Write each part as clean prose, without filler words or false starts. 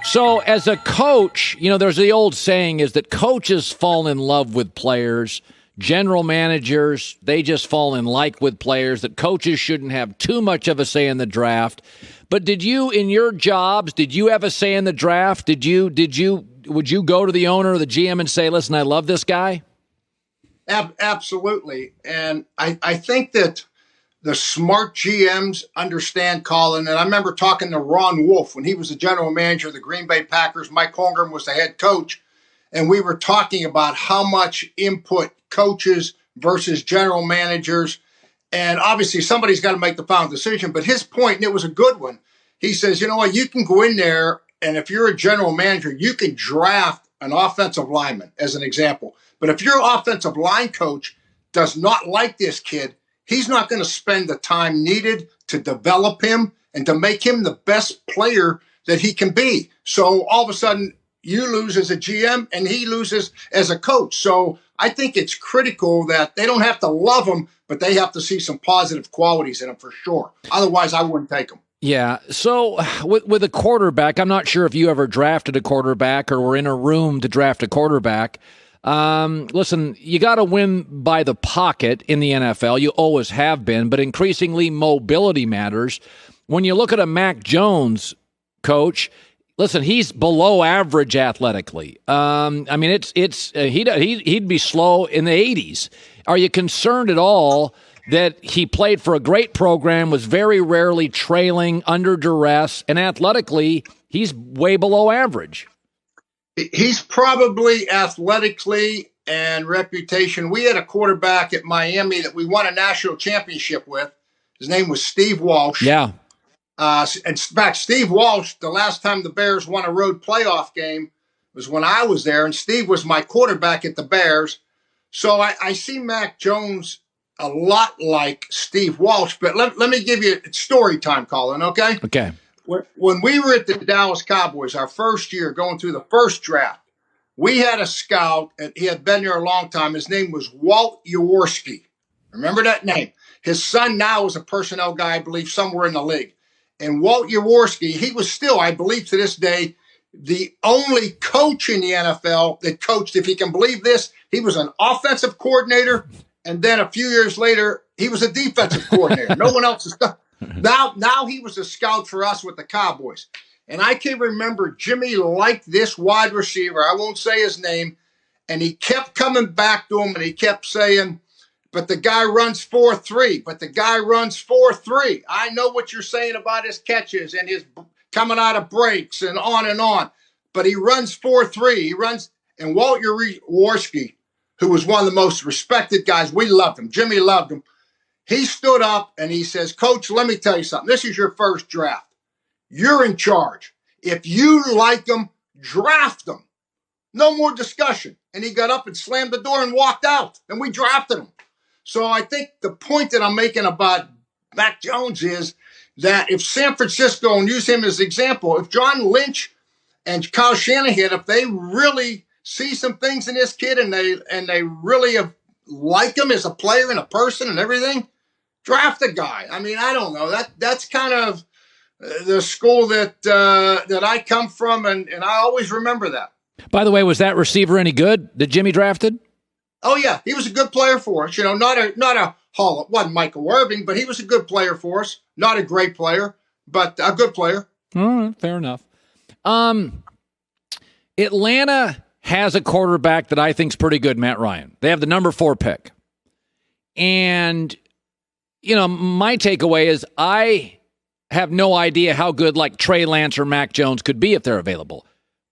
So as a coach, there's the old saying is that coaches fall in love with players. General managers, they just fall in like with players, that coaches shouldn't have too much of a say in the draft. But did you, in your jobs, did you have a say in the draft? Would you go to the owner or the GM and say, listen, I love this guy? Absolutely. And I think that the smart GMs understand, Colin. And I remember talking to Ron Wolf when he was the general manager of the Green Bay Packers. Mike Holmgren was the head coach. And we were talking about how much input coaches versus general managers. And obviously somebody's got to make the final decision. But his point, and it was a good one, he says, you know what, you can go in there, and if you're a general manager, you can draft an offensive lineman, as an example. But if your offensive line coach does not like this kid, he's not going to spend the time needed to develop him and to make him the best player that he can be. So all of a sudden, you lose as a GM and he loses as a coach. So I think it's critical that they don't have to love him, but they have to see some positive qualities in him for sure. Otherwise, I wouldn't take him. Yeah. So with a quarterback, I'm not sure if you ever drafted a quarterback or were in a room to draft a quarterback. Listen, you got to win by the pocket in the NFL. You always have been, but increasingly mobility matters. When you look at a Mac Jones, coach, listen, he's below average athletically. I mean, he'd be slow in the 80s. Are you concerned at all that he played for a great program, was very rarely trailing, under duress, and athletically, he's way below average? He's probably athletically and reputation. We had a quarterback at Miami that we won a national championship with. His name was Steve Walsh. Yeah. In fact, Steve Walsh, the last time the Bears won a road playoff game was when I was there, and Steve was my quarterback at the Bears. So I see Mac Jones a lot like Steve Walsh. But let me give you story time, Colin, okay? Okay. When we were at the Dallas Cowboys, our first year going through the first draft, we had a scout, and he had been there a long time. His name was Walt Jaworski. Remember that name? His son now is a personnel guy, I believe, somewhere in the league. And Walt Jaworski, he was still, I believe to this day, the only coach in the NFL that coached, if you can believe this, he was an offensive coordinator, and then a few years later, he was a defensive coordinator. No one else has done. Now he was a scout for us with the Cowboys. And I can remember Jimmy liked this wide receiver. I won't say his name. And he kept coming back to him, and he kept saying, but the guy runs 4.3. But the guy runs 4.3. I know what you're saying about his catches and his coming out of breaks and on and on. But he runs 4.3. He runs. And Walt Jaworski, who was one of the most respected guys, we loved him. Jimmy loved him. He stood up and he says, Coach, let me tell you something. This is your first draft. You're in charge. If you like them, draft them. No more discussion. And he got up and slammed the door and walked out. And we drafted him. So I think the point that I'm making about Mac Jones is that if San Francisco, and use him as an example, if John Lynch and Kyle Shanahan, if they really see some things in this kid and they really like him as a player and a person and everything, draft the guy. I mean, I don't know. That's kind of the school that I come from, and I always remember that. By the way, was that receiver any good that Jimmy drafted? Oh yeah, he was a good player for us. Not a Hall. It wasn't Michael Irving, but he was a good player for us. Not a great player, but a good player. All right, fair enough. Atlanta has a quarterback that I think is pretty good, Matt Ryan. They have the number 4 pick. And, my takeaway is I have no idea how good like Trey Lance or Mac Jones could be if they're available.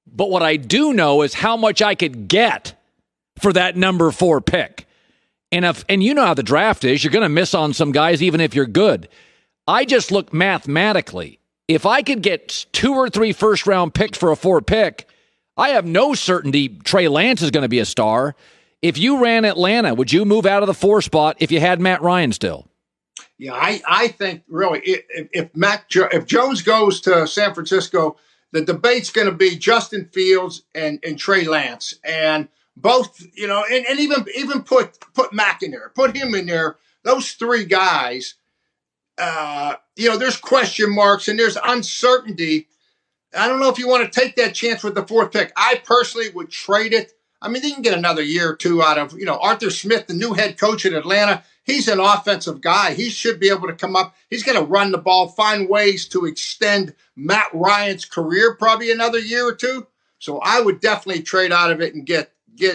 But what I do know is how much I could get for that number 4 pick. And you know how the draft is. You're going to miss on some guys even if you're good. I just look mathematically. If I could get 2 or 3 first-round picks for a 4 pick, I have no certainty Trey Lance is going to be a star. If you ran Atlanta, would you move out of the 4 spot if you had Matt Ryan still? Yeah, I think really if Jones goes to San Francisco, the debate's going to be Justin Fields and Trey Lance. And both, and even put Mac in there, put him in there. Those 3 guys, there's question marks and there's uncertainty. I don't know if you want to take that chance with the fourth pick. I personally would trade it. I mean, they can get another year or two out of, Arthur Smith, the new head coach at Atlanta. He's an offensive guy. He should be able to come up. He's going to run the ball, find ways to extend Matt Ryan's career probably another year or two. So I would definitely trade out of it and get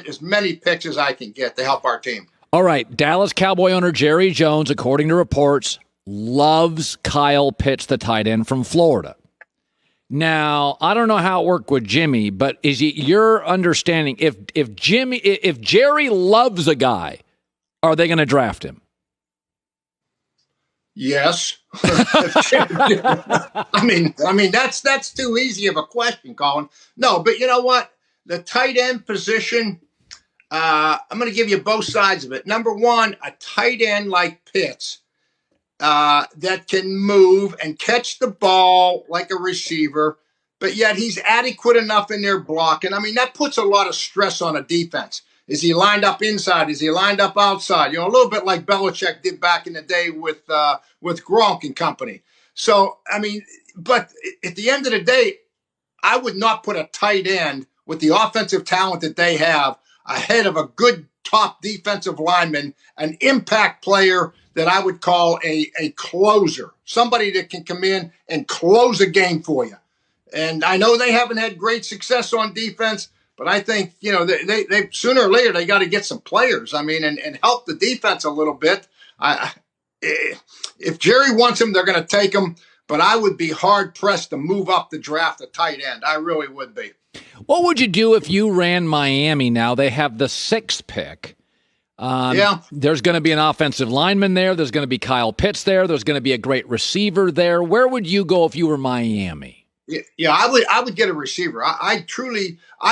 as many picks as I can get to help our team. All right. Dallas Cowboy owner Jerry Jones, according to reports, loves Kyle Pitts, the tight end from Florida. Now, I don't know how it worked with Jimmy, but is it your understanding if Jerry loves a guy, are they going to draft him? Yes. I mean that's too easy of a question, Colin. No, but you know what? The tight end position, I'm going to give you both sides of it. Number one, a tight end like Pitts that can move and catch the ball like a receiver, but yet he's adequate enough in their blocking. I mean, that puts a lot of stress on a defense. Is he lined up inside? Is he lined up outside? A little bit like Belichick did back in the day with Gronk and company. So, I mean, but at the end of the day, I would not put a tight end with the offensive talent that they have ahead of a good top defensive lineman, an impact player that I would call a closer, somebody that can come in and close a game for you. And I know they haven't had great success on defense, but I think, they sooner or later, they got to get some players. I mean, and help the defense a little bit. If Jerry wants him, they're going to take him, but I would be hard pressed to move up the draft a tight end. I really would be. What would you do if you ran Miami now? They have the 6th pick. There's going to be an offensive lineman there. There's going to be Kyle Pitts there. There's going to be a great receiver there. Where would you go if you were Miami? Yeah, I would get a receiver. I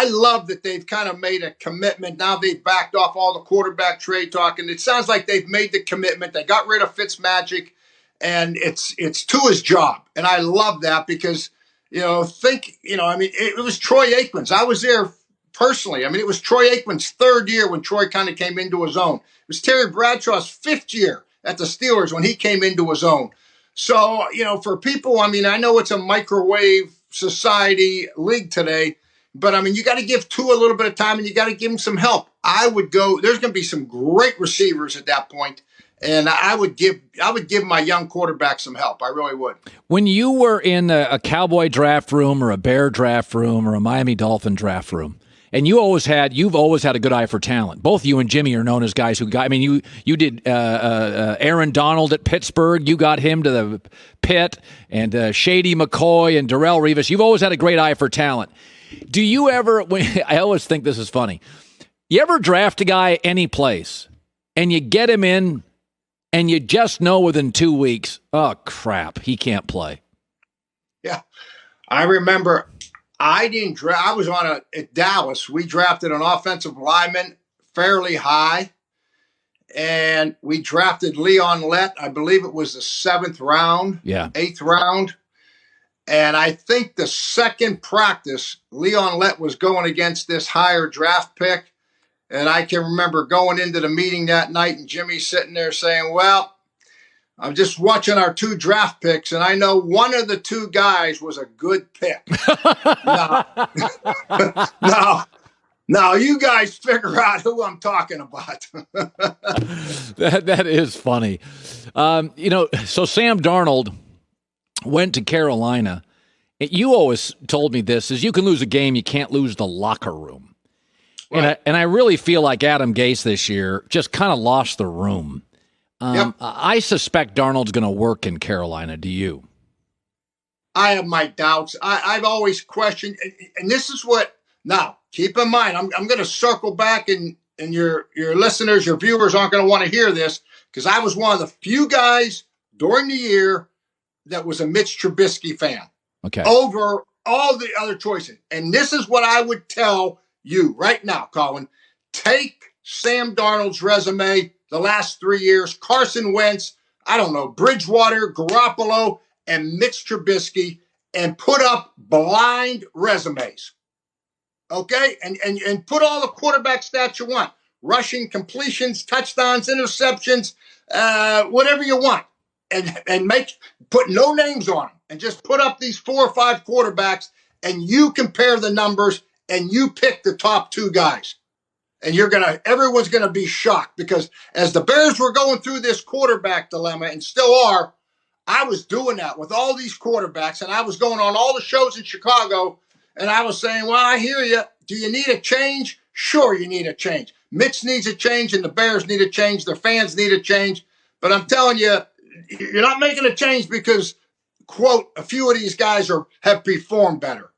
love that they've kind of made a commitment. Now they've backed off all the quarterback trade talk, and it sounds like they've made the commitment. They got rid of Fitzmagic, and it's to his job. And I love that because, it was Troy Aikman's. I was there personally. I mean, it was Troy Aikman's 3rd year when Troy kind of came into his own. It was Terry Bradshaw's 5th year at the Steelers when he came into his own. So, for people, I mean, I know it's a microwave society league today, but I mean, you got to give two a little bit of time and you got to give them some help. I would go, there's going to be some great receivers at that point, and I would give my young quarterback some help. I really would. When you were in a Cowboy draft room or a Bear draft room or a Miami Dolphin draft room, and you've always had a good eye for talent. Both you and Jimmy are known as guys who got. I mean, you did Aaron Donald at Pittsburgh. You got him to the pit, and Shady McCoy and Darrelle Revis. You've always had a great eye for talent. Do you ever? I always think this is funny. You ever draft a guy any place, and you get him in, and you just know within 2 weeks, oh crap, he can't play. Yeah, I remember. I didn't draft. I was at Dallas. We drafted an offensive lineman fairly high, and we drafted Leon Lett. I believe it was the 7th round, 8th round. And I think the second practice, Leon Lett was going against this higher draft pick. And I can remember going into the meeting that night and Jimmy sitting there saying, well, I'm just watching our 2 draft picks, and I know one of the 2 guys was a good pick. Now, you guys figure out who I'm talking about. That is funny. So Sam Darnold went to Carolina. You always told me this, is you can lose a game, you can't lose the locker room. Right. And I really feel like Adam Gase this year just kind of lost the room. Yep. I suspect Darnold's going to work in Carolina. Do you? I have my doubts. I've always questioned, and this is what. Now, keep in mind, I'm going to circle back, and your listeners, your viewers aren't going to want to hear this because I was one of the few guys during the year that was a Mitch Trubisky fan. Okay. Over all the other choices, and this is what I would tell you right now, Colin. Take Sam Darnold's resume. The last 3 years, Carson Wentz, I don't know, Bridgewater, Garoppolo, and Mitch Trubisky, and put up blind resumes. Okay? And put all the quarterback stats you want. Rushing, completions, touchdowns, interceptions, whatever you want. And put no names on them. And just put up these 4 or 5 quarterbacks and you compare the numbers and you pick the top two guys. And everyone's going to be shocked because as the Bears were going through this quarterback dilemma and still are, I was doing that with all these quarterbacks, and I was going on all the shows in Chicago, and I was saying, well, I hear you. Do you need a change? Sure, you need a change. Mitch needs a change, and the Bears need a change. Their fans need a change. But I'm telling you, you're not making a change because, quote, a few of these guys have performed better.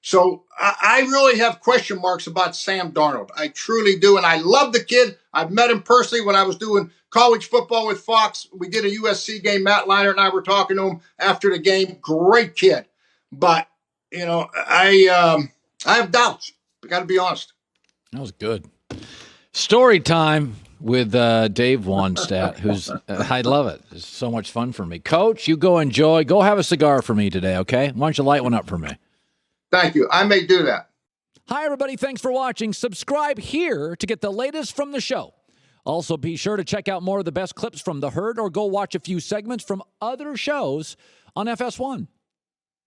So I really have question marks about Sam Darnold. I truly do. And I love the kid. I've met him personally when I was doing college football with Fox. We did a USC game. Matt Leinart and I were talking to him after the game. Great kid. But, I have doubts. I got to be honest. That was good. Story time with Dave Wannstedt, who's I love it. It's so much fun for me. Coach, you go enjoy. Go have a cigar for me today, okay? Why don't you light one up for me? Thank you. I may do that. Hi, everybody. Thanks for watching. Subscribe here to get the latest from the show. Also, be sure to check out more of the best clips from The Herd or go watch a few segments from other shows on FS1.